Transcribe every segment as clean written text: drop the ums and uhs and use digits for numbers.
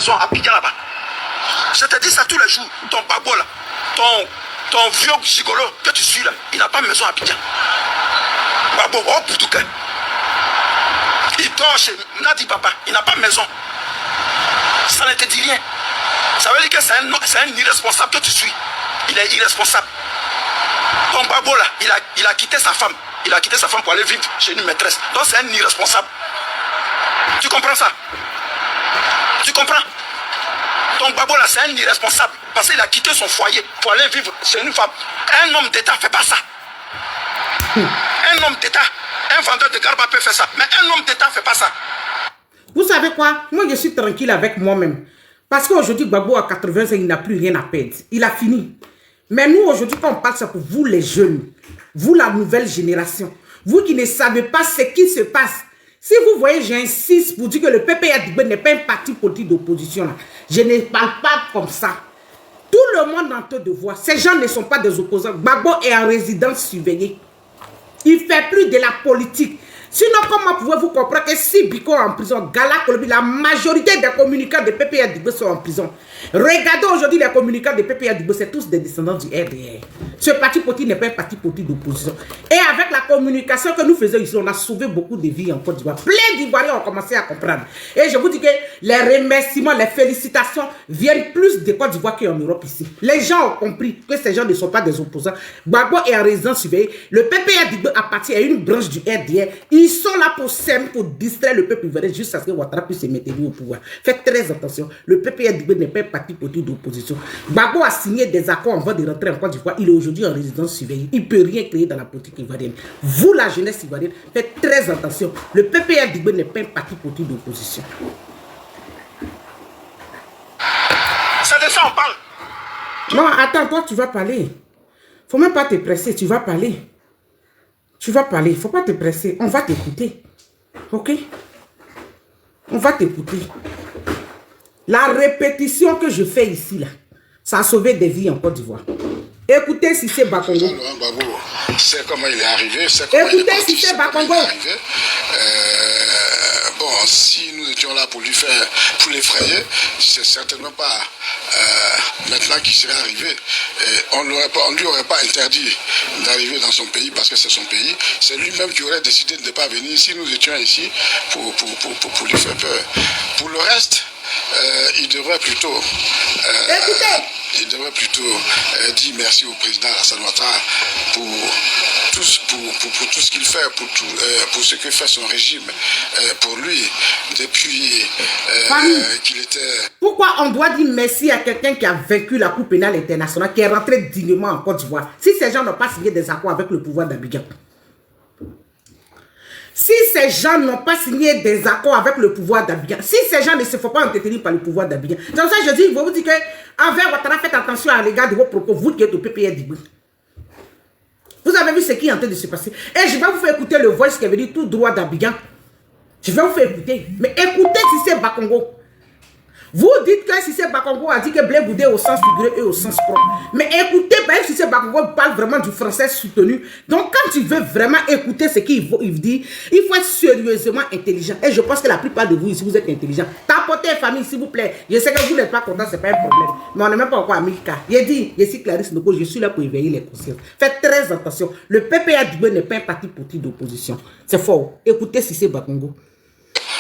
maison à Abidjan là-bas. Je te dis ça tous les jours. Ton babo là, ton vieux gigolo que tu suis là, il n'a pas maison à Abidjan. Babo, oh Boudouka. Il dort chez Nadi Papa, il n'a pas maison. Ça ne te dit rien. Ça veut dire que c'est un irresponsable que tu suis. Il est irresponsable. Ton babo là, il a quitté sa femme. Il a quitté sa femme pour aller vivre chez une maîtresse. Donc c'est un irresponsable. Tu comprends ça? Tu comprends? Ton babo là, c'est un irresponsable. Parce qu'il a quitté son foyer pour aller vivre chez une femme. Un homme d'État ne fait pas ça. Un homme d'État, un vendeur de garba peut faire ça. Mais un homme d'État ne fait pas ça. Vous savez quoi? Moi, je suis tranquille avec moi-même. Parce qu'aujourd'hui, Gbagbo à 80 ans, il n'a plus rien à perdre. Il a fini. Mais nous, aujourd'hui, quand on parle ça pour vous, les jeunes, vous, la nouvelle génération, vous qui ne savez pas ce qui se passe, si vous voyez, j'insiste pour dire que le PPA n'est pas un parti politique d'opposition. Je ne parle pas comme ça. Tout le monde entend de voir. Ces gens ne sont pas des opposants. Gbagbo est en résidence surveillée. Il ne fait plus de la politique. Sinon, comment pouvez-vous comprendre que si Biko est en prison, Gala Kolobi, la majorité des communicants de PPA Digbe sont en prison. Regardez aujourd'hui les communicants de PPA Digbe, c'est tous des descendants du RDR. Ce parti politique n'est pas un parti politique d'opposition. Et avec la communication que nous faisons ici, on a sauvé beaucoup de vies en Côte d'Ivoire. Plein d'Ivoiriens ont commencé à comprendre. Et je vous dis que les remerciements, les félicitations viennent plus de Côte d'Ivoire qu'en Europe ici. Les gens ont compris que ces gens ne sont pas des opposants. Gbagbo est en résidence surveillée. Le PPA Digbe appartient à une branche du RDR. Ils sont là pour s'aimer, pour distraire le peuple ivoirien jusqu'à ce que Ouattara puisse se mettre au pouvoir. Faites très attention. Le PPA n'est pas un parti politique d'opposition. Gbagbo a signé des accords avant de rentrer en Côte d'Ivoire. Il est aujourd'hui en résidence surveillée. Il ne peut rien créer dans la politique ivoirienne. Vous, la jeunesse ivoirienne, faites très attention. Le PPA n'est pas un parti politique d'opposition. C'est de ça on parle. Non, attends, toi, tu vas parler. Faut même pas te presser, tu vas parler. Tu vas parler, il ne faut pas te presser. On va t'écouter. Ok? On va t'écouter. La répétition que je fais ici, là, ça a sauvé des vies en Côte d'Ivoire. Écoutez Cissé Bakongo. C'est comment il est arrivé. Écoutez Cissé Bakongo. Bon, si nous étions là pour lui faire, pour l'effrayer, c'est certainement pas maintenant qu'il serait arrivé. On ne lui aurait pas interdit d'arriver dans son pays parce que c'est son pays. C'est lui-même qui aurait décidé de ne pas venir si nous étions ici pour lui faire peur. Pour le reste, il devrait plutôt dire merci au président Alassane Ouattara pour tout ce qu'il fait, pour ce que fait son régime pour lui depuis qu'il était... Pourquoi on doit dire merci à quelqu'un qui a vaincu la Cour pénale internationale, qui est rentré dignement en Côte d'Ivoire, si ces gens n'ont pas signé des accords avec le pouvoir d'Abidjan? Si ces gens n'ont pas signé des accords avec le pouvoir d'Abidjan, si ces gens ne se font pas entretenir par le pouvoir d'Abidjan, c'est pour ça que je dis, il faut vous dire que envers Ouattara, faites attention à l'égard de vos propos, vous qui êtes au PPA Digbe. Vous avez vu ce qui est en train de se passer. Et je vais vous faire écouter le voice qui avait dit tout droit d'Abidjan. Je vais vous faire écouter. Mais écoutez Cissé Bakongo. Vous dites que Cissé Bakongo a dit que Blé Boudé au sens figuré et au sens propre. Mais écoutez, Cissé Bakongo parle vraiment du français soutenu. Donc quand tu veux vraiment écouter ce qu'il dit, il faut être sérieusement intelligent. Et je pense que la plupart de vous ici, vous êtes intelligents. Tapotez famille, s'il vous plaît. Je sais que vous n'êtes pas content, ce n'est pas un problème. Mais on n'est même pas encore à 1000 cas. Il dit, je suis Clarisse Noko, je suis là pour éveiller les consciences. Faites très attention. Le PPA n'est pas un parti politique d'opposition. C'est faux. Écoutez Cissé Bakongo.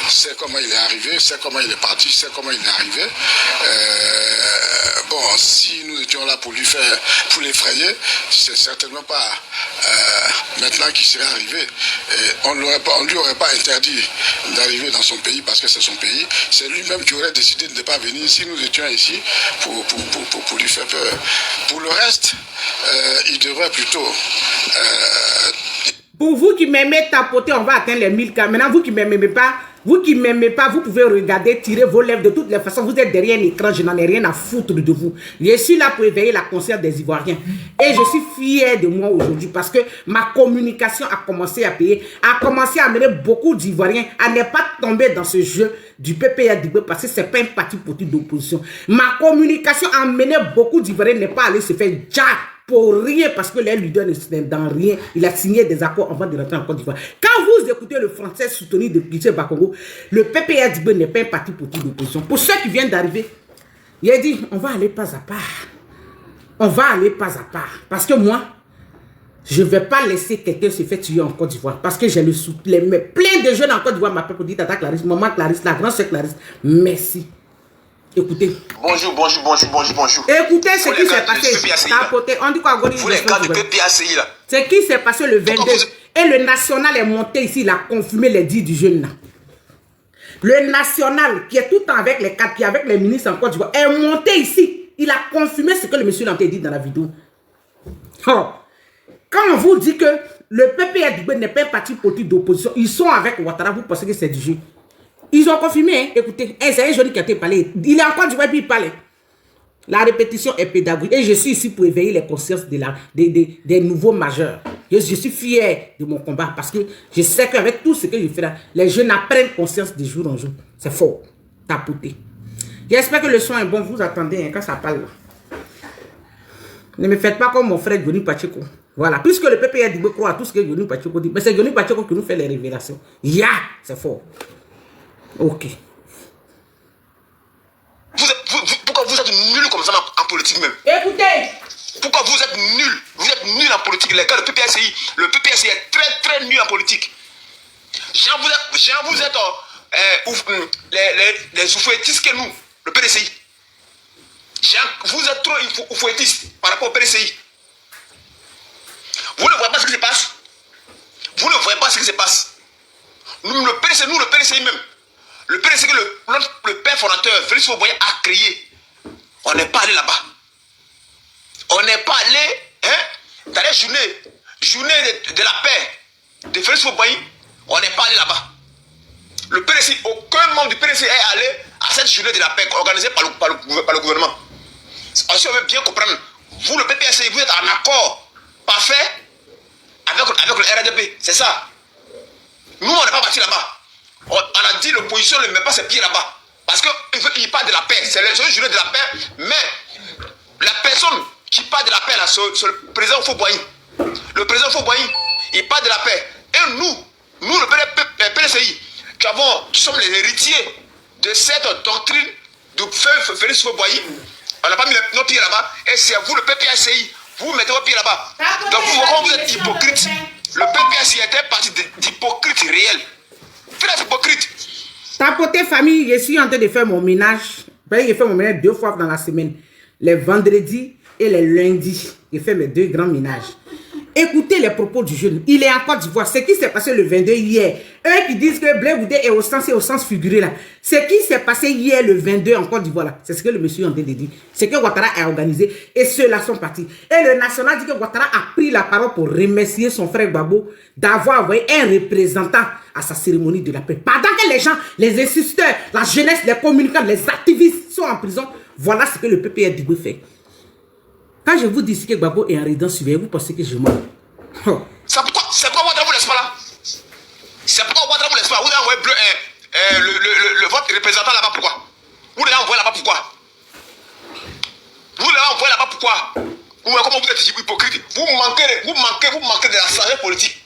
C'est comment il est arrivé, c'est comment il est parti, c'est comment il est arrivé. Bon, si nous étions là pour lui faire, pour l'effrayer, c'est certainement pas maintenant qu'il serait arrivé. On ne lui aurait pas interdit d'arriver dans son pays parce que c'est son pays. C'est lui-même qui aurait décidé de ne pas venir si nous étions ici pour lui faire peur. Pour le reste, il devrait plutôt... Pour vous qui m'aimez tapoter, on va atteindre les 1000 cas. Maintenant, vous qui ne m'aimez pas, vous pouvez regarder, tirer vos lèvres de toutes les façons. Vous êtes derrière un écran, je n'en ai rien à foutre de vous. Je suis là pour éveiller la conscience des Ivoiriens. Et je suis fier de moi aujourd'hui parce que ma communication a commencé à payer, a commencé à amener beaucoup d'Ivoiriens à ne pas tomber dans ce jeu du PPA Digbe parce que ce n'est pas un parti politique d'opposition. Ma communication a amené beaucoup d'Ivoiriens à ne pas aller se faire jack pour rien parce que leur leader n'est dans rien. Il a signé des accords avant de rentrer en Côte d'Ivoire. Quand vous écoutez le français soutenu de Guissé Bakongo, le PPRD n'est pas un parti politique d'opposition. Pour ceux qui viennent d'arriver, il a dit, on va aller pas à part. On va aller pas à part. Parce que moi, je ne vais pas laisser quelqu'un se faire tuer en Côte d'Ivoire. Parce que j'ai le soutien. Plein de jeunes en Côte d'Ivoire m'appellent pour dire Tata Clarisse, maman Clarisse, la grande sœur Clarisse. Merci. Écoutez. Bonjour. Écoutez ce qui s'est passé. On dit quoi, vous les gars de PPACI là. Ce qui s'est passé le 22. Et le national est monté ici, il a confirmé les dits du jeune là. Le national, qui est tout le temps avec les cadres, qui est avec les ministres en Côte d'Ivoire, est monté ici. Il a confirmé ce que le monsieur l'a dit dans la vidéo. Oh. Quand on vous dit que le PPRD n'est pas un parti politique d'opposition, ils sont avec Ouattara, vous pensez que c'est du jeu. Ils ont confirmé, hein. Écoutez, c'est un jeune qui a été parlé. Il est encore du web, il parle. La répétition est pédagogique. Et je suis ici pour éveiller les consciences des nouveaux majeurs. Je suis fier de mon combat parce que je sais qu'avec tout ce que je fais là, les jeunes apprennent conscience de jour en jour. C'est fort. Tapoter. J'espère que le son est bon. Vous attendez hein, quand ça parle. Ne me faites pas comme mon frère Johnny Pacheco. Voilà. Puisque le PPRD croit à tout ce que Johnny Pacheco dit. Mais c'est Johnny Pacheco qui nous fait les révélations. C'est fort. Ok. Pourquoi vous êtes nuls comme ça en politique même? Écoutez. Pourquoi vous êtes nuls? Vous êtes nuls en politique. Les gars, le PPACI est très nul en politique. Genre vous êtes les oufouettistes que nous, le PDCI. Vous êtes trop oufouettistes par rapport au PDCI. Vous ne voyez pas ce qui se passe. Vous ne voyez pas ce qui se passe. Nous, le PDCI même. Le PDCI que le père fondateur, Félix Houphouët-Boigny, a créé. On n'est pas allé là-bas. On n'est pas allé dans les journées de la paix de Félix Houphouët-Boigny. On n'est pas allé là-bas. Le PDCI, aucun membre du PDCI est allé à cette journée de la paix organisée par le gouvernement. Si on veut bien comprendre, vous, le PPACI, vous êtes en accord parfait avec le RDP. C'est ça. Nous, on n'est pas parti là-bas. On a dit l'opposition ne met pas ses pieds là-bas. Parce qu'il parle de la paix. C'est une journée de la paix. Mais la personne qui parle de la paix, là, c'est le président Houphouët-Boigny. Le président Houphouët-Boigny, il parle de la paix. Et nous le PDCI, qui sommes les héritiers de cette doctrine de Félix Houphouët-Boigny, on n'a pas mis nos pieds là-bas. Et c'est vous, le PPACI, vous mettez vos pieds là-bas. Donc vous êtes hypocrite. Le PPACI est un parti d'hypocrite réel. Très hypocrite. Tapoter famille, je suis en train de faire mon ménage. Je fais mon ménage 2 fois dans la semaine. Les vendredis et les lundis. Je fais mes 2 grands ménages. Écoutez les propos du jeune. Il est en Côte d'Ivoire. Ce qui s'est passé le 22 hier. Eux qui disent que Blé Boudé est au sens figuré là. Ce qui s'est passé hier le 22 en Côte d'Ivoire là. C'est ce que le monsieur en train de dire. C'est que Ouattara a organisé. Et ceux-là sont partis. Et le national dit que Ouattara a pris la parole pour remercier son frère Gbagbo d'avoir envoyé un représentant à sa cérémonie de la paix. Pendant que les gens, les insisteurs, la jeunesse, les communicants, les activistes sont en prison. Voilà ce que le PPRD fait. Quand je vous dis que Gbagbo est en résidence surveillée, vous pensez que je mens. Oh. C'est pourquoi Ouattara vous laisse pas là. C'est pourquoi Ouattara vous laisse pas. Vous avez envoyé votre représentant là-bas, pourquoi? Vous l'avez envoyé là-bas, pourquoi? Vous l'avez envoyé là-bas, pourquoi? Comment vous êtes hypocrite? Vous manquez de la sagesse politique.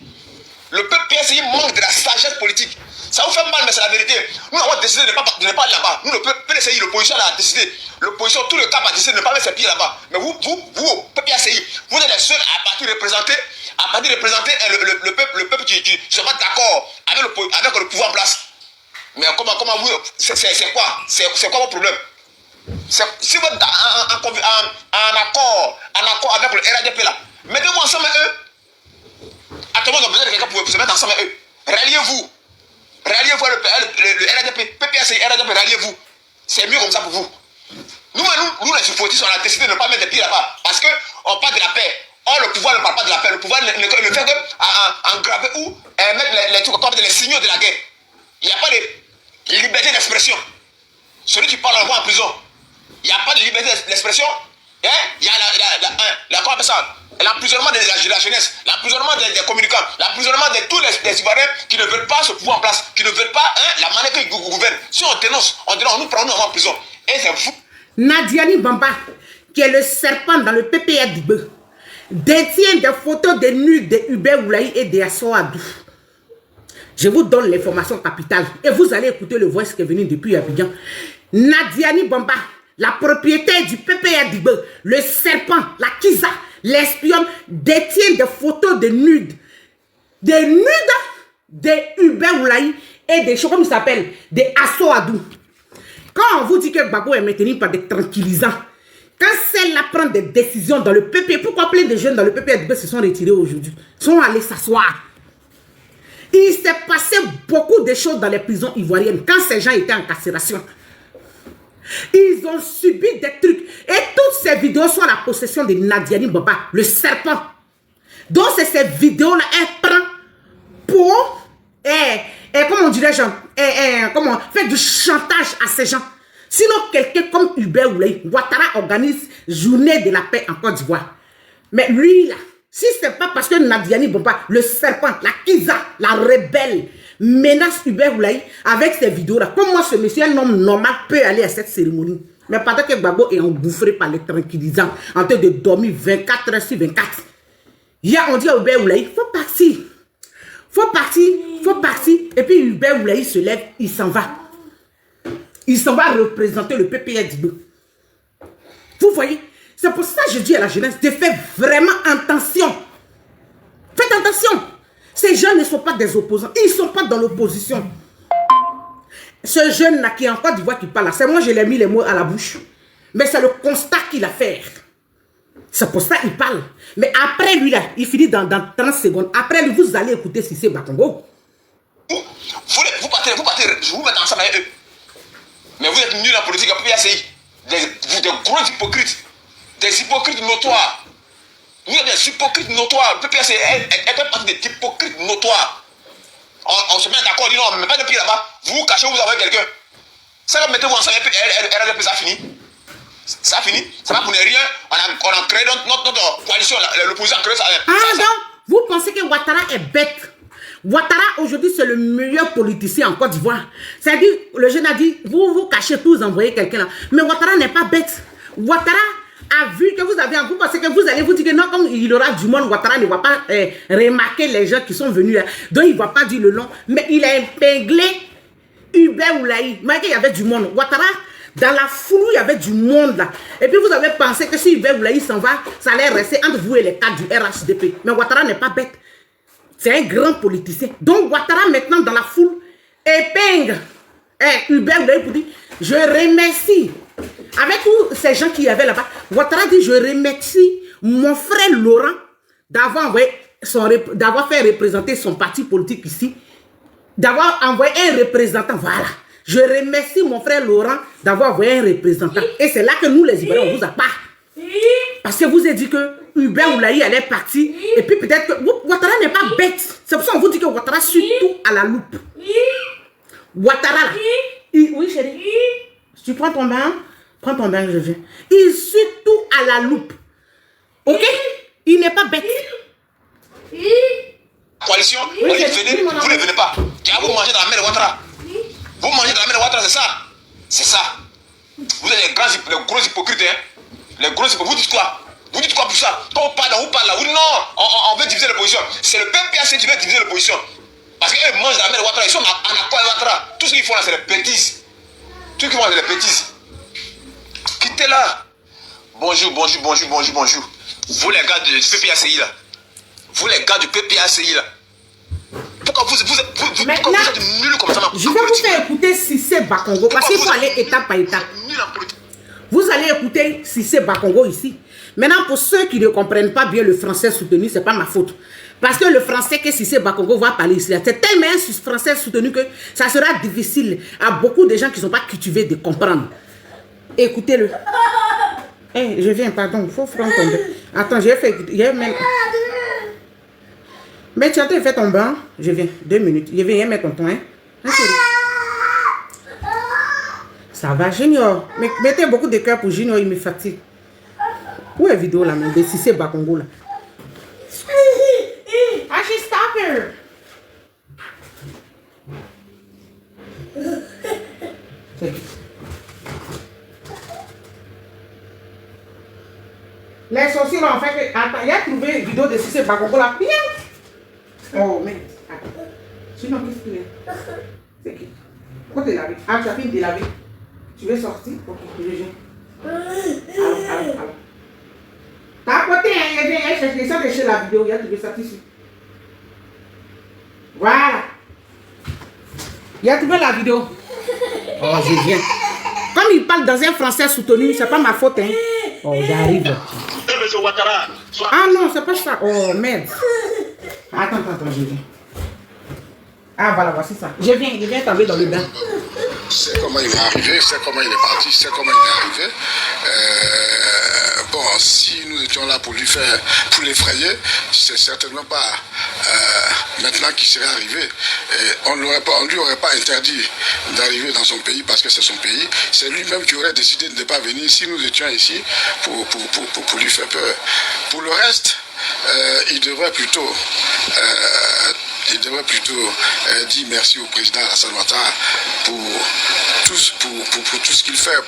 Le PPACI manque de la sagesse politique. Ça vous fait mal, mais c'est la vérité. Nous avons décidé de ne pas aller là-bas. Nous, le PPACI, l'opposition a décidé. L'opposition, tout le cap a décidé de ne pas mettre ses pieds là-bas. Mais vous, PPACI, vous êtes les seuls à partir représenter le peuple qui ne se met d'accord avec le pouvoir en place. Mais comment vous, c'est quoi? C'est quoi votre problème? Si vous êtes en accord avec le RDP là, mettez-vous ensemble avec eux. Actuellement, on a besoin de quelqu'un pour se mettre ensemble avec eux. Ralliez-vous. Ralliez-vous le RDP, PPACI, RDP, ralliez-vous. C'est mieux comme ça pour vous. Nous les supportistes, on a décidé de ne pas mettre des pieds là-bas. Parce qu'on parle de la paix. Or, le pouvoir ne parle pas de la paix. Le pouvoir ne fait qu'engraver ou mettre les trucs comme les signaux de la guerre. Il n'y a pas de liberté d'expression. Celui qui parle en prison. Il n'y a pas de liberté d'expression. Il y a l'emprisonnement de la jeunesse, l'emprisonnement des communicants, l'emprisonnement de tous les Ivoiriens qui ne veulent pas ce pouvoir en place, qui ne veulent pas la manière qu'ils gouvernent. Si on dénonce, on nous prend en prison. Et c'est fou. Nadiani Bamba, qui est le serpent dans le PPRD, détient des photos de nus de Hubert Oulaye et de Asso Adou. Je vous donne l'information capitale et vous allez écouter le voice qui est venu depuis Abidjan. Nadiani Bamba, la propriétaire du PPA Dibe, le serpent, la Kiza, l'espionne, détient des photos de nudes. Des nudes de Hubert Oulaye et des choses, comme il s'appelle, des Asso Adou. Quand on vous dit que Gbagbo est maintenu par des tranquillisants, quand celle-là prend des décisions dans le PP, pourquoi plein de jeunes dans le PP se sont retirés aujourd'hui, sont allés s'asseoir? Il s'est passé beaucoup de choses dans les prisons ivoiriennes quand ces gens étaient en carcération. Ils ont subi des trucs. Et toutes ces vidéos sont à la possession de Nadiani Bamba, le serpent. Donc c'est ces vidéos-là, elle prend pour, comment dirais-je, comment faire du chantage à ces gens. Sinon, quelqu'un comme Hubert Oulaye, Ouattara organise journée de la paix en Côte d'Ivoire. Mais lui, là, si ce n'est pas parce que Nadiani Bamba, le serpent, la Kiza, la rebelle, menace Hubert Oulaye avec ces vidéos-là, comment ce monsieur, un homme normal, peut aller à cette cérémonie? Mais pendant que Gbagbo est engouffré par les tranquillisants, en train de dormir 24 heures sur 24, on dit à Hubert Oulaye, il faut partir. Faut partir. Et puis Hubert Oulaye se lève, il s'en va. Il s'en va représenter le PPR d'Ibo. Vous voyez? C'est pour ça que je dis à la jeunesse de faire vraiment attention. Faites attention. Ces gens ne sont pas des opposants. Ils ne sont pas dans l'opposition. Ce jeune-là qui est en Côte d'Ivoire qui parle là, c'est moi je lui ai mis les mots à la bouche. Mais c'est le constat qu'il a fait. C'est pour ça qu'il parle. Mais après lui, là, il finit dans 30 secondes. Après lui, vous allez écouter Cissé Bakongo. Vous partez, je vous mets ensemble avec eux. Mais vous êtes nuls en politique, à PPACI. Vous des gros hypocrites. Des hypocrites notoires. Vous êtes des hypocrites notoires. Le PPACI est partie des hypocrites notoires. On se met d'accord, on dit non, mais pas de pied là-bas. Vous vous cachez, vous envoyez quelqu'un. Ça va mettez-vous ensemble, RDP, ça finit. Ça finit. Ça va pour ne rien. On a créé notre coalition, l'opposition a créé ça. Ah donc, vous pensez que Ouattara est bête? Ouattara, aujourd'hui, c'est le meilleur politicien en Côte d'Ivoire. C'est-à-dire, le jeune a dit, vous vous cachez tous, envoyez quelqu'un là. Mais Ouattara n'est pas bête. Ouattara a vu que vous avez un groupe, parce que vous allez vous dire que non, comme il aura du monde, Ouattara ne va pas remarquer les gens qui sont venus là. Donc, il ne va pas dire le nom. Mais il a épinglé Hubert Oulaye. Malgré qu'il y avait du monde. Ouattara, dans la foule, il y avait du monde là. Et puis, vous avez pensé que si Hubert Oulaye s'en va, ça allait rester entre vous et les cadres du RHDP. Mais Ouattara n'est pas bête. C'est un grand politicien. Donc, Ouattara, maintenant, dans la foule, épingle Hubert Oulaye pour dire, je remercie. Avec tous ces gens qui y avaient là-bas, Ouattara dit, je remercie mon frère Laurent d'avoir fait représenter son parti politique ici, d'avoir envoyé un représentant. Voilà. Je remercie mon frère Laurent d'avoir envoyé un représentant. Et c'est là que nous, les Ivoiriens, on vous a pas. Parce que vous avez dit que Hubert Oulaye allait partir. Et puis peut-être que Ouattara n'est pas bête. C'est pour ça qu'on vous dit que Ouattara suit tout à la loupe. Ouattara là. Oui chérie. Tu prends ton bain? Prends ton bain, je viens. Il suit tout à la loupe. Ok? Il n'est pas bête. Coalition, vous ne venez pas. Car vous mangez dans la mer de Ouattara. Vous mangez dans la mer de Ouattara, c'est ça? C'est ça. Vous êtes les gros hypocrites, hein? Les gros hypocrites. Vous dites quoi? Vous dites quoi pour ça? Quand on parle, on parle là. Vous dites non, on veut diviser l'opposition. C'est le PPAC qui veut diviser l'opposition. Parce qu'eux mangent dans la mer de Ouattara. Ils sont en accord avec Ouattara. Tout ce qu'ils font là, c'est des bêtises. Tout ce qu'ils font là, c'est des bêtises. Quittez-la. Bonjour. Vous les gars du PPACI là. Vous les gars du PPACI là. Pourquoi vous êtes nuls comme ça? Je vais vous faire écouter Cissé Bakongo. Parce qu'il faut aller étape par étape. Vous allez écouter Cissé Bakongo ici. Maintenant, pour ceux qui ne comprennent pas bien le français soutenu, ce n'est pas ma faute. Parce que le français que Cissé Bakongo va parler ici, c'est tellement un français soutenu que ça sera difficile à beaucoup de gens qui ne sont pas cultivés de comprendre. Écoutez-le. Hey, je viens, pardon, il faut prendre ton bain. Attends, j'ai même... Mais tu as fait ton bain? Je viens, 2 minutes. Je viens mettre ton temps, hein? Ça va, Junior. Mais mettez beaucoup de cœur pour Junior, il me fatigue. Où est la vidéo là, de Cissé Bakongo là? I should stop her. Les sorciers là, en fait, que... Attends, il a trouvé une vidéo de Cissé Bakoko là. Oh, mais... Attends. Sinon, qu'est-ce qu'il est? C'est qui? Pourquoi t'es lavé? Ah, tu as fini de laver. Tu veux sortir? Ok, je viens. Alors. T'as apporté un chercher ça de chez la vidéo. Il a trouvé ça ici. Voilà. Il a trouvé la vidéo. Oh, je viens. Comme il parle dans un français soutenu, c'est pas ma faute, hein. Oh, j'arrive. Ah non, c'est pas ça. Oh, merde. Attends, je viens. Ah, voilà, voici ça. Je viens tomber dans le bain. C'est comment il est arrivé, c'est comment il est parti, c'est comment il est arrivé. Bon, si nous étions là pour l'effrayer, c'est certainement pas maintenant qu'il serait arrivé. On lui aurait pas interdit d'arriver dans son pays parce que c'est son pays. C'est lui-même qui aurait décidé de ne pas venir si nous étions ici pour lui faire peur. Pour le reste, il devrait plutôt dire merci au président Alassane Ouattara pour tout ce qu'il fait,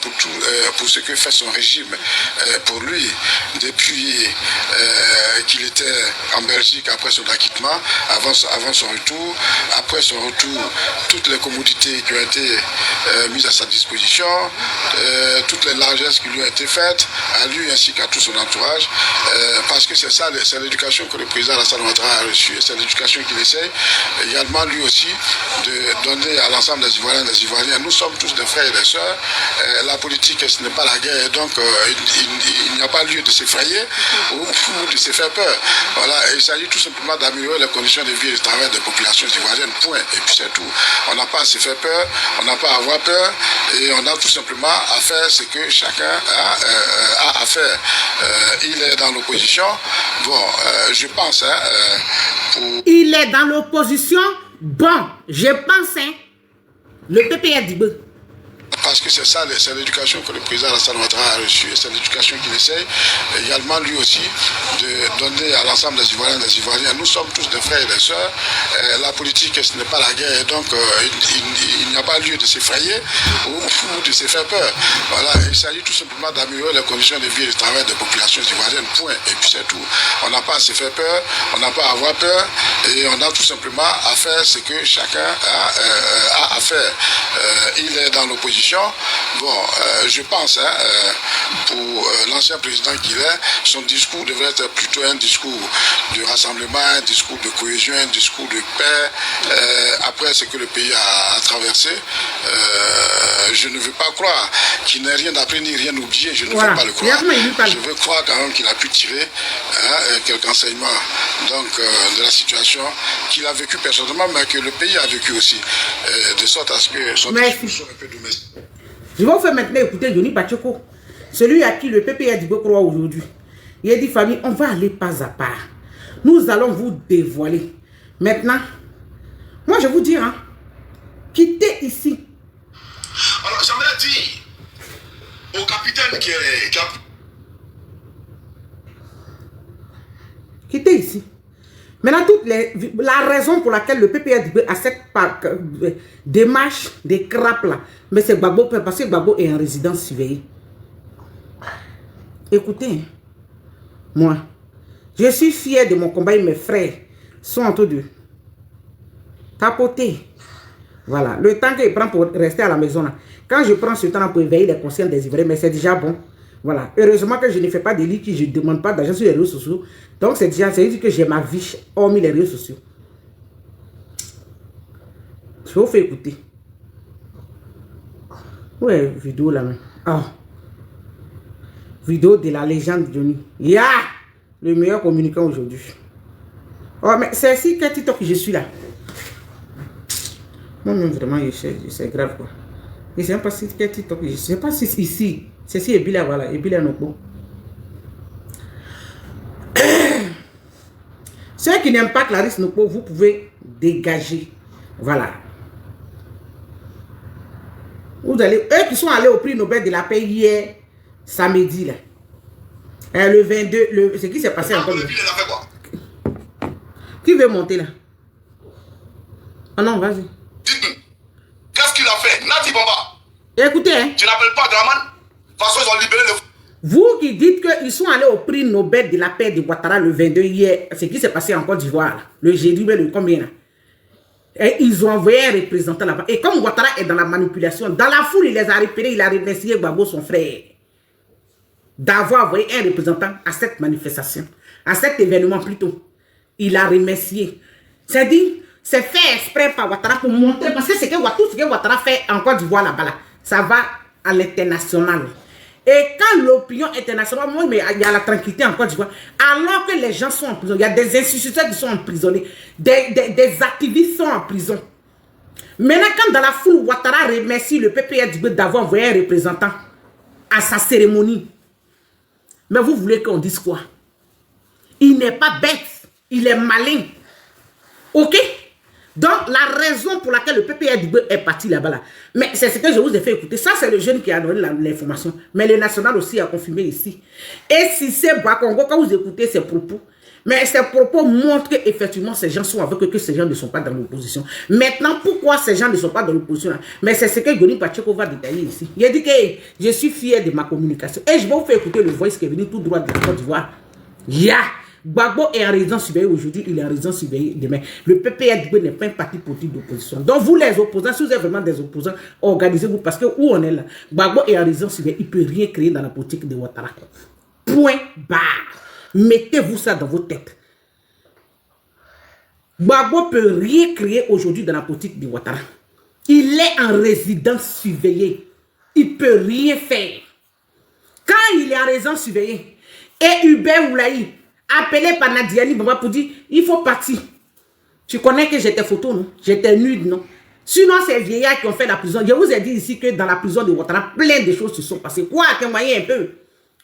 pour ce que fait son régime pour lui depuis qu'il était en Belgique après son acquittement, avant son retour. Après son retour, toutes les commodités qui ont été mises à sa disposition, toutes les largesses qui lui ont été faites, à lui ainsi qu'à tout son entourage, parce que c'est ça, c'est l'éducation que le président Alassane Ouattara a reçue, c'est l'éducation qu'il essaye également lui aussi de donner à l'ensemble des Ivoiriens, des Ivoiriens. Nous sommes tous des frères et des sœurs. La politique, ce n'est pas la guerre, donc il n'y a pas lieu de s'effrayer ou de se faire peur. Voilà, et il s'agit tout simplement d'améliorer les conditions de vie et de travail des populations ivoiriennes, point. Et puis c'est tout. On n'a pas à se faire peur, on n'a pas à avoir peur, et on a tout simplement à faire ce que chacun a à faire. Il est dans l'opposition. Bon, je pense, Il est dans l'opposition. Bon, je pense, hein. Le PPR dit bon. Parce que c'est ça, c'est l'éducation que le président Alassane Ouattara a reçue, c'est l'éducation qu'il essaye également lui aussi de donner à l'ensemble des Ivoiriens, des Ivoiriens. Nous sommes tous des frères et des sœurs. La politique, ce n'est pas la guerre, donc il n'y a pas lieu de s'effrayer ou de se faire peur. Voilà, il s'agit tout simplement d'améliorer les conditions de vie et de travail des populations ivoiriennes, point. Et puis c'est tout. On n'a pas à se faire peur, on n'a pas à avoir peur, et on a tout simplement à faire ce que chacun a à faire. Il est dans l'opposition. Bon, je pense, pour l'ancien président qu'il est, son discours devrait être plutôt un discours de rassemblement, un discours de cohésion, un discours de paix. Après ce que le pays a traversé, je ne veux pas croire qu'il n'ait rien appris ni rien oublié. Je ne veux pas le croire. Je veux croire quand même qu'il a pu tirer quelques enseignements de la situation qu'il a vécu personnellement, mais que le pays a vécu aussi, de sorte à ce que son discours soit un peu domestique. Je vais vous faire maintenant écouter Johnny Pacheco, celui à qui le PPR dit croire aujourd'hui. Il a dit, famille, on va aller pas à pas. Nous allons vous dévoiler. Maintenant, moi je vous dis, hein, quittez ici. Alors j'aimerais dire au capitaine qui a... Quittez ici. Maintenant, la raison pour laquelle le PPR a cette démarche des crapes là, mais c'est Gbagbo, parce que Gbagbo est en résidence surveillée. Écoutez, moi, je suis fier de mon combat et mes frères sont en train de tapoter. Voilà, le temps qu'il prend pour rester à la maison là. Quand je prends ce temps pour éveiller les consciences des Ivoiriens, mais c'est déjà bon. Voilà, heureusement que je ne fais pas de lit, que je ne demande pas d'argent sur les réseaux sociaux. Donc c'est déjà, c'est dire que j'ai ma vie hormis les réseaux sociaux. Je vous fais écouter. Ouais, vidéo là même. Oh. Vidéo de la légende Johnny. Le meilleur communicant aujourd'hui. Oh, mais c'est ici quel TikTok que je suis là. Moi-même vraiment, c'est grave quoi. Je ne sais pas si quel TikTok, je ne sais pas si c'est ici. C'est ici Ebila, voilà, Ebila Noko. Ceux qui n'aiment pas Clarisse Noko, vous pouvez dégager. Voilà. Vous allez, eux qui sont allés au prix Nobel de la paix hier, samedi là. Le 22, c'est qui s'est passé encore? Qui veut monter là? Ah non, vas-y. Dites-nous, qu'est-ce qu'il a fait? Nati Bamba. Écoutez, hein. Tu n'appelles pas Draman? De toute façon, ils ont libéré le... Vous qui dites qu'ils sont allés au prix Nobel de la paix de Ouattara le 22 hier, ce qui s'est passé en Côte d'Ivoire, le jeudi, le combien là? Et ils ont envoyé un représentant là-bas. Et comme Ouattara est dans la manipulation, dans la foule, il les a repérés, il a remercié Gbagbo, son frère, d'avoir envoyé un représentant à cette manifestation, à cet événement plutôt. Il a remercié. C'est-à-dire, c'est fait exprès par Ouattara pour montrer, parce que tout ce que Ouattara fait en Côte d'Ivoire là-bas, là, ça va à l'international. Et quand l'opinion internationale, moi, mais il y a la tranquillité en Côte d'Ivoire, alors que les gens sont en prison, il y a des institutions qui sont emprisonnés, des activistes sont en prison. Maintenant, quand dans la foule, Ouattara remercie le PPR d'avoir envoyé un représentant à sa cérémonie, mais vous voulez qu'on dise quoi? Il n'est pas bête, il est malin. Ok? Donc, la raison pour laquelle le PPR est parti là-bas, là, mais c'est ce que je vous ai fait écouter. Ça, c'est le jeune qui a donné l'information. Mais le national aussi a confirmé ici. Et si c'est Bakongo, quand vous écoutez ses propos, mais ces propos montrent qu'effectivement, ces gens sont avec eux, que ces gens ne sont pas dans l'opposition. Maintenant, pourquoi ces gens ne sont pas dans l'opposition? Mais c'est ce que Goni Pacheco va détailler ici. Il a dit que je suis fier de ma communication. Et je vais vous faire écouter le voice qui est venu tout droit de la Côte d'Ivoire. Gbagbo est en résidence surveillée aujourd'hui, il est en résidence surveillée demain. Le PPR n'est pas un parti politique d'opposition. Donc vous les opposants, si vous êtes vraiment des opposants, organisez-vous parce que où on est là, Gbagbo est en résidence surveillée, il ne peut rien créer dans la politique de Ouattara. Point barre. Mettez-vous ça dans vos têtes. Gbagbo ne peut rien créer aujourd'hui dans la politique de Ouattara. Il est en résidence surveillée. Il ne peut rien faire. Quand il est en résidence surveillée, et Hubert Oulaï, appelé par Nadiani Bamba pour dire, il faut partir. Tu connais que j'étais photo, non? J'étais nude, non? Sinon, ces vieillards qui ont fait la prison, je vous ai dit ici que dans la prison de Ouattara, plein de choses se sont passées. Quoi, témoigner un peu?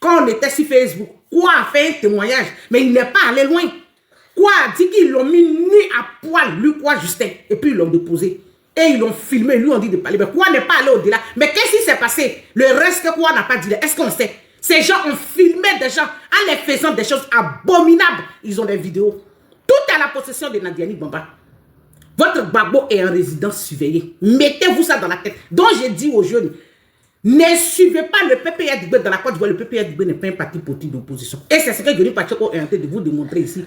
Quand on était sur Facebook, quoi a fait un témoignage? Mais il n'est pas allé loin. Quoi a dit qu'ils l'ont mis nu à poil, lui, quoi, Justin? Et puis ils l'ont déposé. Et ils l'ont filmé, lui, on dit de parler. Mais quoi n'est pas allé au-delà? Mais qu'est-ce qui s'est passé? Le reste que quoi n'a pas dit? Est-ce qu'on sait? Ces gens ont filmé des gens en les faisant des choses abominables. Ils ont des vidéos. Tout à la possession de Nadiani Bamba. Votre Gbagbo est en résidence surveillée. Mettez-vous ça dans la tête. Donc j'ai dit aux jeunes, ne suivez pas le PPR dans la Côte d'Ivoire. Le PPR n'est pas un parti politique d'opposition. Et c'est ce que Goni Pacheco est en train de vous démontrer ici.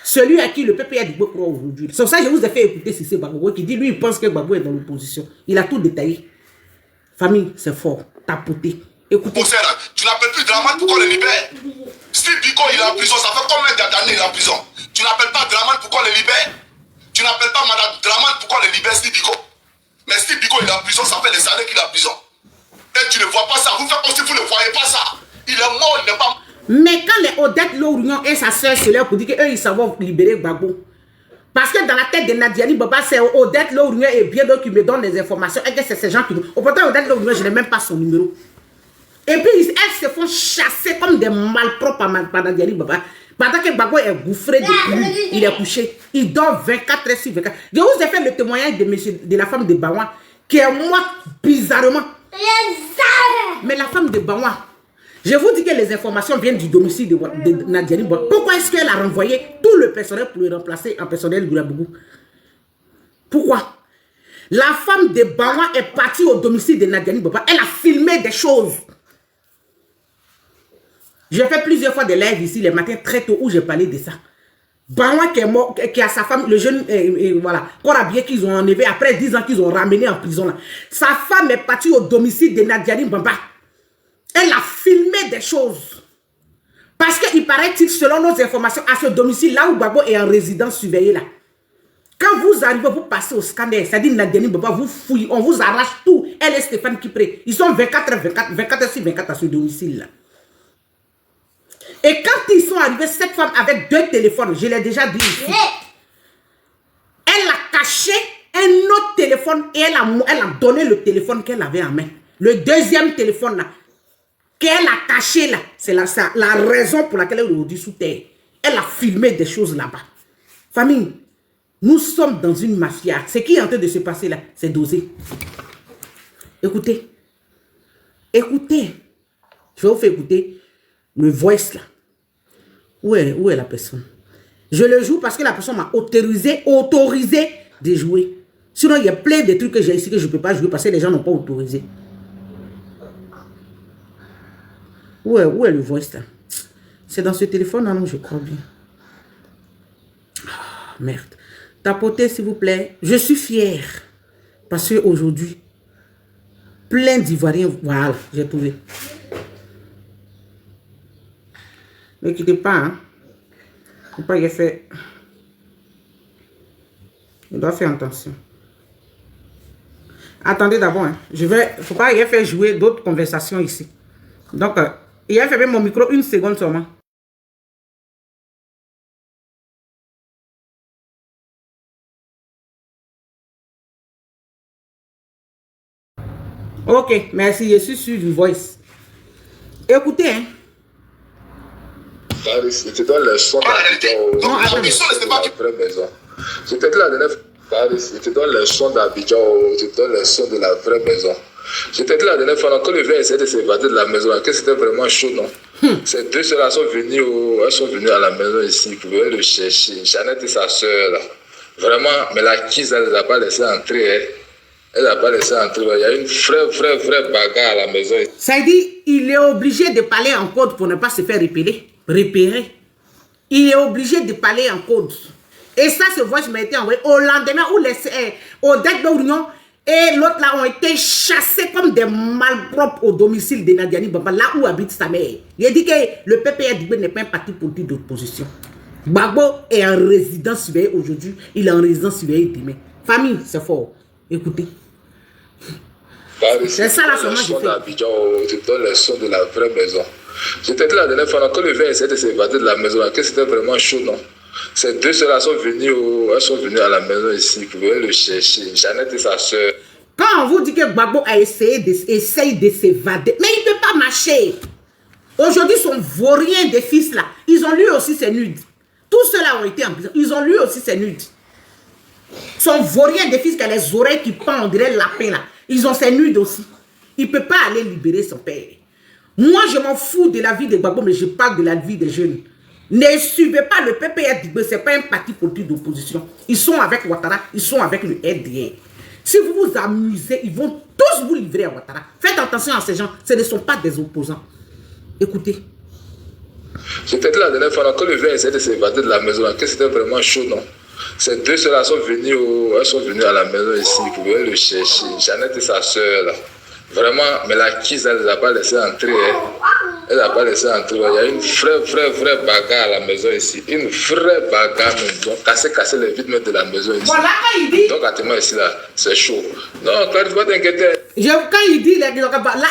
Celui à qui le PPR croit aujourd'hui. C'est pour ça que je vous ai fait écouter Cissé Gbagbo qui dit, lui, il pense que Gbagbo est dans l'opposition. Il a tout détaillé. Famille, c'est fort. Tapoté. Écoutez. Tu n'appelles plus Draman pour qu'on le libère. Steve Biko, il est en prison. Ça fait combien d'années il est en prison? Tu n'appelles pas Draman pour qu'on le libère? Tu n'appelles pas Madame Draman pour qu'on le libère, Steve Biko? Mais Steve Biko, il est en prison. Ça fait des années qu'il est en prison. Et tu ne vois pas ça. Vous faites comme si vous ne voyez pas ça. Il est mort, il n'est pas... Mais quand les Odette Lourignon et sa soeur se lèvent pour dire qu'eux, ils savent libérer Gbagbo. Parce que dans la tête de Nadiani Baba, c'est Odette Lourignon et bien d'autres qui me donnent des informations. Et que c'est ces gens qui... Pourtant, Odette Lourignon, je n'ai même pas son numéro. Et puis, elles se font chasser comme des malpropres par Nadiani Baba. Pendant que Gbagbo est gouffré de pluie, il est couché. Il dort 24 heures sur 24. Je vous ai fait le témoignage de la femme de Bawa, qui est morte bizarrement. Mais la femme de Bawa, je vous dis que les informations viennent du domicile de Nadiani Baba. Pourquoi est-ce qu'elle a renvoyé tout le personnel pour le remplacer en personnel de la Bougou? Pourquoi? La femme de Bawa est partie au domicile de Nadiani Baba. Elle a filmé des choses. J'ai fait plusieurs fois des lives ici, les matins très tôt, où j'ai parlé de ça. Bawa qui est mort, qui a sa femme, le jeune, voilà, qu'on a bien qu'ils ont enlevé, après 10 ans qu'ils ont ramené en prison. Là. Sa femme est partie au domicile de Nadiani Bamba. Elle a filmé des choses. Parce qu'il paraît-il, selon nos informations, à ce domicile, là où Gbagbo est en résidence surveillée, là. Quand vous arrivez, vous passez au scanner, c'est-à-dire Nadiani Bamba, vous fouillez, on vous arrache tout. Elle et Stéphane Kipré, ils sont 24 sur 24 à ce domicile, là. Et quand ils sont arrivés, cette femme avec 2 téléphones, je l'ai déjà dit ici, elle a caché un autre téléphone et elle a donné le téléphone qu'elle avait en main. Le deuxième téléphone là, qu'elle a caché là, c'est la raison pour laquelle elle est aujourd'hui sous terre. Elle a filmé des choses là-bas. Famille, nous sommes dans une mafia. Ce qui est en train de se passer là, c'est dosé. Écoutez. Écoutez. Je vais vous faire écouter le voice là. Où est la personne? Je le joue parce que la personne m'a autorisé de jouer. Sinon, il y a plein de trucs que j'ai ici que je ne peux pas jouer parce que les gens n'ont pas autorisé. Où est le voice là? C'est dans ce téléphone, non, je crois bien. Ah, merde. Tapotez, s'il vous plaît. Je suis fière. Parce qu'aujourd'hui, plein d'Ivoiriens. Voilà, j'ai trouvé. Ne quittez pas, hein. Faut pas y faire. Il doit faire attention. Attendez d'abord, hein. Faut pas y faire jouer d'autres conversations ici. Donc, il a fait mon micro une seconde seulement. Ok, merci, je suis sur du voice. Écoutez, hein. Je te donne le son de la vraie maison. Je te dis la dernière fois, je te donne le son d'Abidjan, je te donne le son de la vraie maison. Je te dis la dernière fois, quand le vieux essayait de s'évader de la maison, que c'était vraiment chaud, non? Ces deux sœurs-là sont venues à la maison ici, ils pouvaient le chercher. Jeannette et sa sœur, là. Vraiment, mais la Kise, elle ne les a pas laissé entrer, hein. Elle n'a pas laissé entrer. Il y a une vraie bagarre à la maison. Ça dit, il est obligé de parler en code pour ne pas se faire repérer. Il est obligé de parler en code. Et ça, ce voice m'a été envoyé au lendemain où au date de réunion et l'autre là ont été chassés comme des malpropres au domicile de Nadiani Baba, là où habite sa mère. Il a dit que le PPRD n'est pas un parti politique d'opposition. Gbagbo est en résidence surveillée aujourd'hui, il est en résidence surveillée demain. Famille, c'est fort. Écoutez. C'est ça la seulement que je te donne le son de la vraie maison. Je te dis la dernière fois, quand le vieux essayait de s'évader de la maison, que c'était vraiment chaud, non? Ces deux sœurs-là sont venues à la maison ici, ils pouvaient le chercher. Jeannette et sa sœur. Quand on vous dit que Gbagbo a essayé de s'évader, mais il ne peut pas marcher. Aujourd'hui, son vaurien des fils là, ils ont lui aussi ses nudes. Tous ceux-là ont été en prison, ils ont lui aussi ses nudes. Son vaurien des fils qui a les oreilles qui pendent, on dirait lapin là. Ils ont ses nudes aussi. Il ne peut pas aller libérer son père. Moi, je m'en fous de la vie de Gbagbo, mais je parle de la vie des jeunes. Ne suivez pas le PPRD, ce n'est pas un parti politique d'opposition. Ils sont avec Ouattara, ils sont avec le RDR. Si vous vous amusez, ils vont tous vous livrer à Ouattara. Faites attention à ces gens, ce ne sont pas des opposants. Écoutez. Je te dis la dernière fois, quand le vieux essayait de s'évader de la maison, que c'était vraiment chaud, non? Ces deux sœurs-là sont venues à la maison ici, ils pouvaient le chercher. Jeannette et sa sœur, là. Vraiment, mais la Kise, elle ne les a pas laissé entrer. Hein. Elle n'a pas laissé entrer. Il y a une vraie bagarre à la maison ici. Une vraie bagarre. Donc, casser les vitres de la maison ici. Voilà, quand il dit. Donc, à témoin ici, là, c'est chaud. Non, quand tu vas t'inquiéter. Quand il dit, là,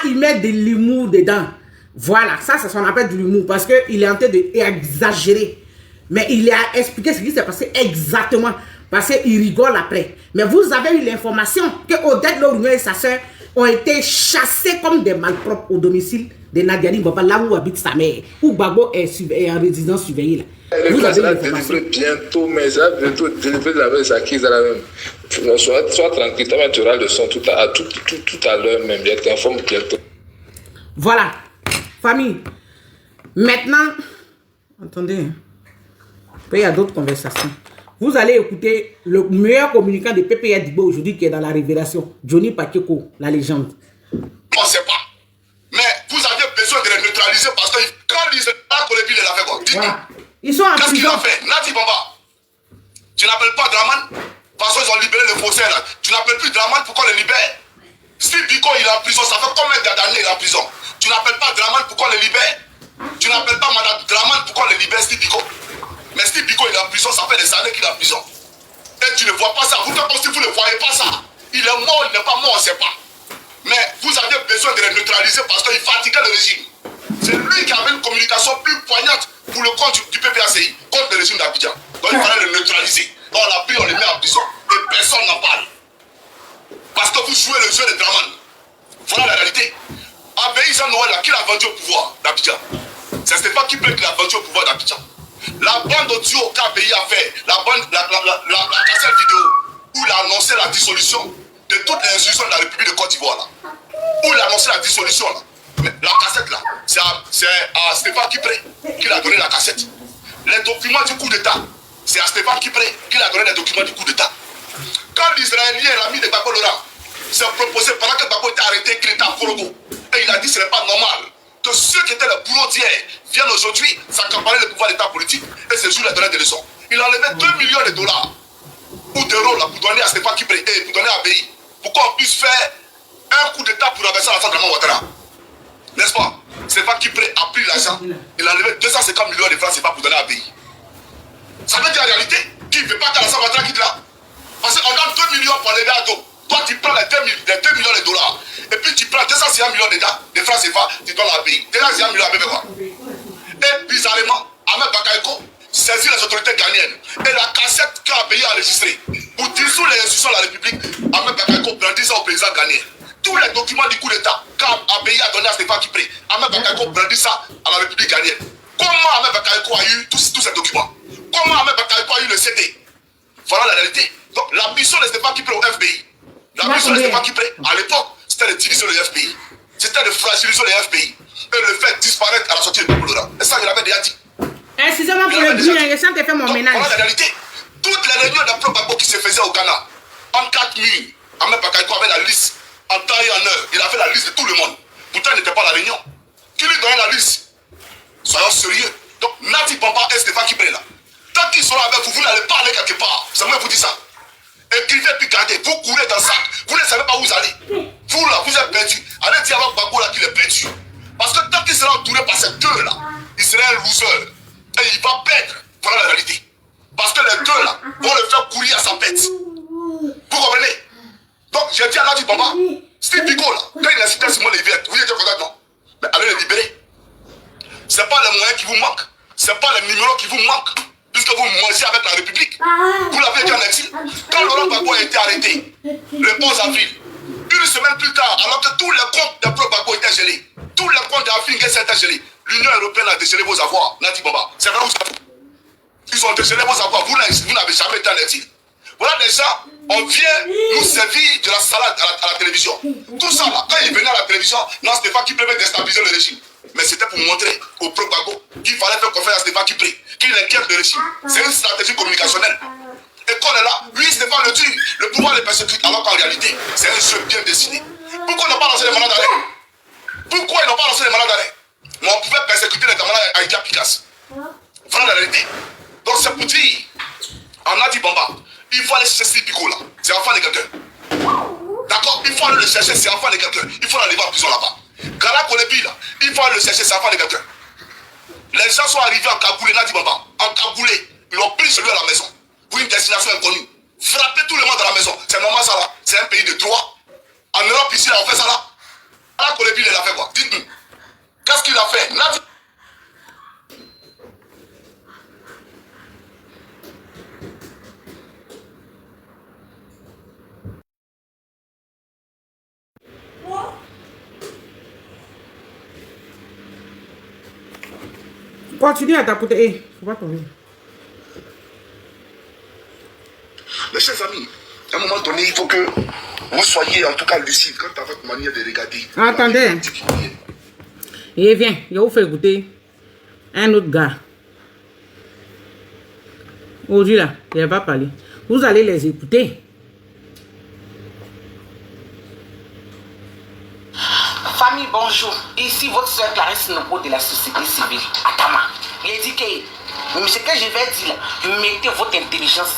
il met de l'humour dedans. Voilà, ça, c'est ce qu'on appelle de l'humour. Parce qu'il est en train d'exagérer. Mais il a expliqué ce qui s'est passé exactement. Parce qu'il rigole après. Mais vous avez eu l'information que Odette Lorugno et sa soeur ont été chassés comme des malpropres au domicile de Nadiani Baba, là où habite sa mère, où Gbagbo est en résidence surveillée. Vous avez l'information. Bientôt, mais ça va bientôt délivrer de la même sa Kise à la même. Sois tranquille, tu auras le son tout à l'heure même. Je t'informe bientôt. Voilà, famille. Maintenant, attendez, il y a d'autres conversations. Vous allez écouter le meilleur communicant de PPRD aujourd'hui qui est dans la révélation, Johnny Pakeko, la légende. On ne sait pas. Mais vous avez besoin de les neutraliser parce que quand ils il a fait quoi? Voilà. Ils sont en prison. Qu'est-ce qu'il a fait? Nati Bamba. Tu n'appelles pas Draman parce qu'ils ont libéré le faussaire là. Tu n'appelles plus Draman pour qu'on le libère. Steve Biko il est en prison. Ça fait combien d'années il est en prison? Tu n'appelles pas Draman pour qu'on le libère. Tu n'appelles pas Madame Draman pour qu'on le libère, Steve Biko. Mais Steve Biko, il est en prison, ça fait des années qu'il est en prison. Et tu ne vois pas ça. Vous faites comme si vous ne voyez pas ça. Il est mort, il n'est pas mort, on ne sait pas. Mais vous avez besoin de le neutraliser parce qu'il fatiguait le régime. C'est lui qui avait une communication plus poignante pour le compte du PPACI, contre le régime d'Abidjan. Donc il fallait le neutraliser. Donc on l'a pris, on le met en prison. Et personne n'en parle. Parce que vous jouez le jeu de Draman. Voilà la réalité. Abéïsa Noël, qui l'a vendu au pouvoir d'Abidjan? C'est Stéphane qui l'a vendu au pouvoir d'Abidjan. La bande audio qu'ABI a fait, la cassette vidéo où il a annoncé la dissolution de toutes les institutions de la République de Côte d'Ivoire là. Où il a annoncé la dissolution là. Mais la cassette là, c'est à Stéphane Kipré qu'il a donné la cassette. Les documents du coup d'État, c'est à Stéphane Kipré qu'il a donné les documents du coup d'État. Quand l'Israélien, l'ami de Gbagbo Laurent, s'est proposé pendant que Gbagbo était arrêté, qu'il était à Korogo, et il a dit que ce n'est pas normal que ceux qui étaient les bourreaux d'hier viennent aujourd'hui s'accaparer le pouvoir d'État politique et ce jour il a donné des leçons. Il a enlevé 2 millions de dollars ou d'euros là pour donner à Stéphane Kipré et pour donner à Béhi. Pour qu'on puisse faire un coup d'État pour renverser la Draman Ouattara. N'est-ce pas? Stéphane Kipré a pris l'argent, il a enlevé 250 millions de francs CFA pour donner à Béhi. Ça veut dire en réalité qu'il ne veut pas qu'Alassane Ouattara quitte là. Parce qu'on donne 2 millions pour enlever à dos. Toi, tu prends les 2 millions de dollars et puis tu prends 250 millions de francs CFA, tu donnes à Béhi. 250 millions à Béhi quoi. Et bizarrement, Ahmed Bakayoko saisit les autorités ghanéennes et la cassette qu'a Béhi enregistrée pour dissoudre les institutions de la République, Ahmed Bakayoko brandit ça au président ghanéen. Tous les documents du coup d'État qu'Abéhi a donné à Stéphane Kipré, Ahmed Bakayoko brandit ça à la République ghanéenne. Comment Ahmed Bakayoko a eu tous ces documents? Comment Ahmed Bakayoko a eu le CD? Voilà la réalité. Donc la mission de Stéphane Kipré au FBI, la mission de Stéphane Kipré à l'époque, c'était de diviser le FBI. C'était de fragiliser le FBI et le faire disparaître à la sortie de Bouloura. Et ça, il avait déjà dit. Excusez-moi pour le bruit, je sens que fait mon ménage. Voilà la réalité. Toutes les réunions d'Apro Gbagbo qui se faisaient au Ghana, en 4 minutes, Ahmed Bakayoko avait la liste, en temps et en heure. Il avait la liste de tout le monde. Pourtant, il n'était pas à la réunion. Qui lui donnait la liste? Soyons sérieux. Donc, Nati Bamba et Stéphane Kipré là. Tant qu'ils sont avec vous, vous n'allez pas aller quelque part. C'est moi qui vous dis ça. Écrivez puis gardez. Vous courez dans le sac. Vous ne savez pas où vous allez. Vous là, vous êtes perdu. Allez dire à Gbagbo là qu'il est perdu. Parce que tant qu'il sera entouré par ces deux là, il sera un loser. Et il va perdre. Voilà la réalité. Parce que les deux là vont le faire courir à sa pète. Vous comprenez? Donc j'ai dit à Nati Bamba, Steve Biko là, quand il a cité Simon Lévière, vous étiez content non? Mais allez le libérer. C'est pas les moyens qui vous manquent. C'est pas les numéros qui vous manquent. Puisque vous mangez avec la République. Vous l'avez dit en exil. Quand Laurent Gbagbo a été arrêté, le 11 avril, une semaine plus tard, alors que tous les comptes d'Apro Gbagbo étaient gelés, tous les comptes d'Afrique étaient gelés, l'Union européenne a dégelé vos avoirs. Nati Bamba, c'est vrai ou c'est faux? Ils ont dégelé vos avoirs. Vous n'avez jamais été en exil. Voilà des gens, on vient nous servir de la salade à la télévision. Tout ça là, quand il venait à la télévision, non, c'était pas qui pouvait déstabiliser le régime. Mais c'était pour montrer au Gbagbo qu'il fallait faire confiance à Stéphane Kipré, qu'il inquiète le régime. C'est une stratégie communicationnelle. Et qu'on est là, lui Stéphane le dit, le pouvoir les persécute, alors qu'en réalité, c'est un jeu bien dessiné. Pourquoi ils n'ont pas lancé les mandats d'arrêt? Pourquoi ils n'ont pas lancé les mandats d'arrêt? Mais on pouvait persécuter les camarades avec Picasso. Voilà la réalité. Donc c'est pour dire, en Nati Bamba, il faut aller chercher Steve Biko là. C'est enfant de quelqu'un. D'accord? Il faut aller le chercher, c'est enfant de quelqu'un. Il faut l'enlever en prison là-bas. Gala Kolebi là, il faut aller le chercher, c'est enfant de quelqu'un. Les gens sont arrivés en Kaboulé, Nati Bamba. En Kaboulé, ils l'ont pris chez lui à la maison. Pour une destination inconnue. Frapper tout le monde à la maison. C'est normal ça là. C'est un pays de droit. En Europe ici là, on fait ça là. Gala Kolebi, il a fait quoi? Dites-nous. Qu'est-ce qu'il a fait? Nati... Continue à tapoter. Eh, faut pas tomber. Mes chers amis, à un moment donné, il faut que vous soyez en tout cas lucide quant à votre manière de regarder. Attendez. Et viens, je vais vous faire écouter un autre gars. Aujourd'hui là, il ne va pas parler. Vous allez les écouter. Famille, bonjour. Ici votre soeur Clarisse Nobo de la société civile, Atama. Il dit que ce que je vais dire, mettez votre intelligence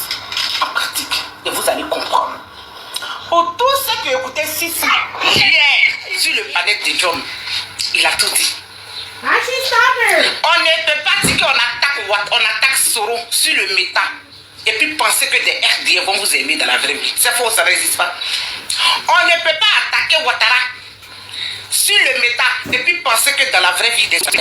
en pratique et vous allez comprendre. Pour tous ceux qui écoutaient Sissi hier sur le panel de John, il a tout dit. On ne peut pas dire qu'on attaque Soro sur le méta et puis penser que des RDA vont vous aimer dans la vraie vie. C'est faux, ça n'existe pas. On ne peut pas attaquer Ouattara sur le méta et puis penser que dans la vraie vie des gens